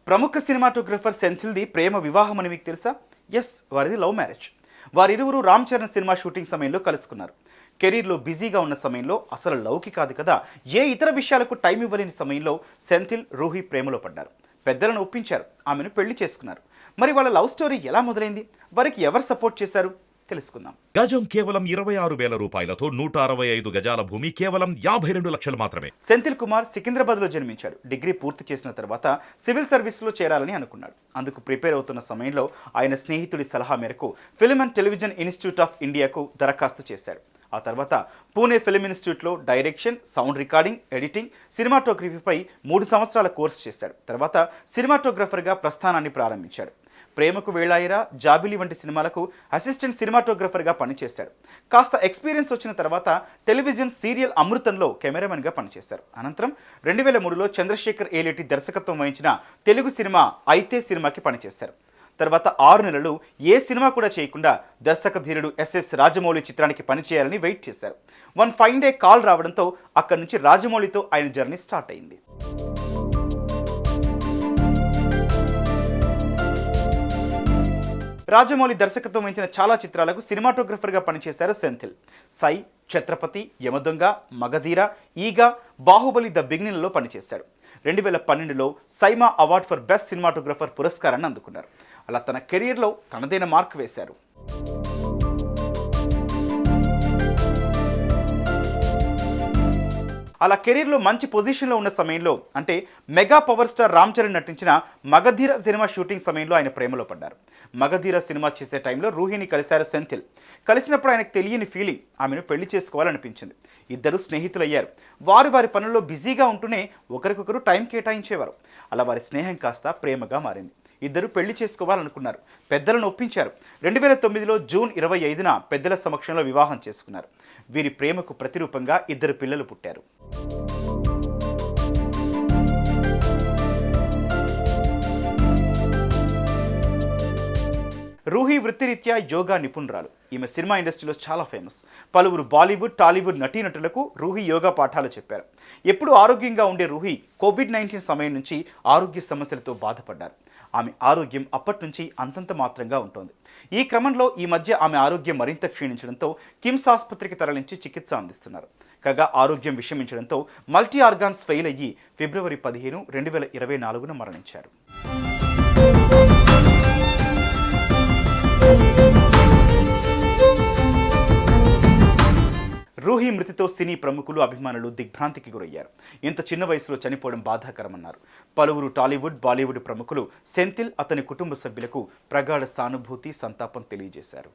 ప్రముఖ సినిమాటోగ్రఫర్ సెంథిల్ది ప్రేమ వివాహం అని మీకు తెలుసా? ఎస్, వారిది లవ్ మ్యారేజ్. వారిరువురు రామ్ చరణ్ సినిమా షూటింగ్ సమయంలో కలుసుకున్నారు. కెరీర్లో బిజీగా ఉన్న సమయంలో, అసలు లవ్కి కాదు కదా, ఏ ఇతర విషయాలకు టైం ఇవ్వలేని సమయంలో సెంథిల్ రూహి ప్రేమలో పడ్డారు. పెద్దలను ఒప్పించారు, ఆమెను పెళ్లి చేసుకున్నారు. మరి వాళ్ళ లవ్ స్టోరీ ఎలా మొదలైంది? వారికి ఎవరు సపోర్ట్ చేశారు? తెలుసుకుందాం. గజం కేవలం 26,000 రూపాయలతో 165 గజాల భూమి కేవలం 52 లక్షలు మాత్రమే. సెంథిల్ కుమార్ సికింద్రాబాద్లో జన్మించాడు. డిగ్రీ పూర్తి చేసిన తర్వాత సివిల్ సర్వీస్లో చేరాలని అనుకున్నాడు. అందుకు ప్రిపేర్ అవుతున్న సమయంలో ఆయన స్నేహితుడి సలహా మేరకు film and television institute of ఇండియాకు దరఖాస్తు చేశాడు. ఆ తర్వాత పూణే ఫిల్మ్ ఇన్స్టిట్యూట్లో డైరెక్షన్, సౌండ్ రికార్డింగ్, ఎడిటింగ్, సినిమాటోగ్రఫీపై 3 సంవత్సరాల కోర్సు చేశాడు. తర్వాత సినిమాటోగ్రఫర్గా ప్రస్థానాన్ని ప్రారంభించాడు. ప్రేమకు వేళాయిరా, జాబిలి వంటి సినిమాలకు అసిస్టెంట్ సినిమాటోగ్రఫర్గా పనిచేశాడు. కాస్త ఎక్స్పీరియన్స్ వచ్చిన తర్వాత టెలివిజన్ సీరియల్ అమృతంలో కెమెరామెన్గా పనిచేశారు. అనంతరం 2003లో చంద్రశేఖర్ ఏలేటి దర్శకత్వం వహించిన తెలుగు సినిమా అయితే సినిమాకి పనిచేశారు. తర్వాత 6 నెలలు ఏ సినిమా కూడా చేయకుండా దర్శక ధీరుడు ఎస్ఎస్ రాజమౌళి చిత్రానికి పనిచేయాలని వెయిట్ చేశారు. వన్ ఫైన్ డే కాల్ రావడంతో అక్కడి నుంచి రాజమౌళితో ఆయన జర్నీ స్టార్ట్ అయింది. రాజమౌళి దర్శకత్వం వహించిన చాలా చిత్రాలకు సినిమాటోగ్రఫర్గా పనిచేశారు సెంథిల్. సై, ఛత్రపతి, యమదొంగ, మగధీర, ఈగ, బాహుబలి ద బిగినింగ్లో పనిచేశాడు. 2012లో SIIMA award for best cinematographer పురస్కారాన్ని అందుకున్నారు. అలా తన కెరీర్లో తనదైన మార్క్ వేశారు. అలా కెరీర్లో మంచి పొజిషన్లో ఉన్న సమయంలో, అంటే mega power star Ram Charan నటించిన మగధీర సినిమా షూటింగ్ సమయంలో ఆయన ప్రేమలో పడ్డారు. మగధీర సినిమా చేసే టైంలో రూహిని కలిశారు సెంథిల్. కలిసినప్పుడు ఆయనకు తెలియని ఫీలింగ్, ఆమెను పెళ్లి చేసుకోవాలనిపించింది. ఇద్దరు స్నేహితులయ్యారు. వారి పనుల్లో బిజీగా ఉంటూనే ఒకరికొకరు టైం కేటాయించేవారు. అలా వారి స్నేహం కాస్త ప్రేమగా మారింది. ఇద్దరు పెళ్లి చేసుకోవాలనుకున్నారు. పెద్దలను ఒప్పించారు. 2009లో జూన్ 25న పెద్దల సమక్షంలో వివాహం చేసుకున్నారు. వీరి ప్రేమకు ప్రతిరూపంగా 2 పిల్లలు పుట్టారు. రూహి వృత్తిరీత్యా యోగా నిపుణురాలు. ఈమె సినిమా ఇండస్ట్రీలో చాలా ఫేమస్. పలువురు బాలీవుడ్, టాలీవుడ్ నటీనటులకు రూహి యోగా పాఠాలు చెప్పారు. ఎప్పుడూ ఆరోగ్యంగా ఉండే రూహి కోవిడ్-19 సమయం నుంచి ఆరోగ్య సమస్యలతో బాధపడ్డారు. ఆమె ఆరోగ్యం అప్పటి నుంచి అంతంత మాత్రంగా ఉంటుంది. ఈ క్రమంలో ఈ మధ్య ఆమె ఆరోగ్యం మరింత క్షీణించడంతో కిమ్స్ ఆసుపత్రికి తరలించి చికిత్స అందిస్తున్నారు. కాగా ఆరోగ్యం విషమించడంతో మల్టీ ఆర్గాన్స్ ఫెయిల్ అయ్యి ఫిబ్రవరి 15, 2024న మరణించారు. రూహి మృతితో సినీ ప్రముఖులు, అభిమానులు దిగ్భ్రాంతికి గురయ్యారు. ఇంత చిన్న వయసులో చనిపోవడం బాధాకరమన్నారు. పలువురు టాలీవుడ్, బాలీవుడ్ ప్రముఖులు సెంథిల్, అతని కుటుంబ సభ్యులకు ప్రగాఢ సానుభూతి, సంతాపం తెలియజేశారు.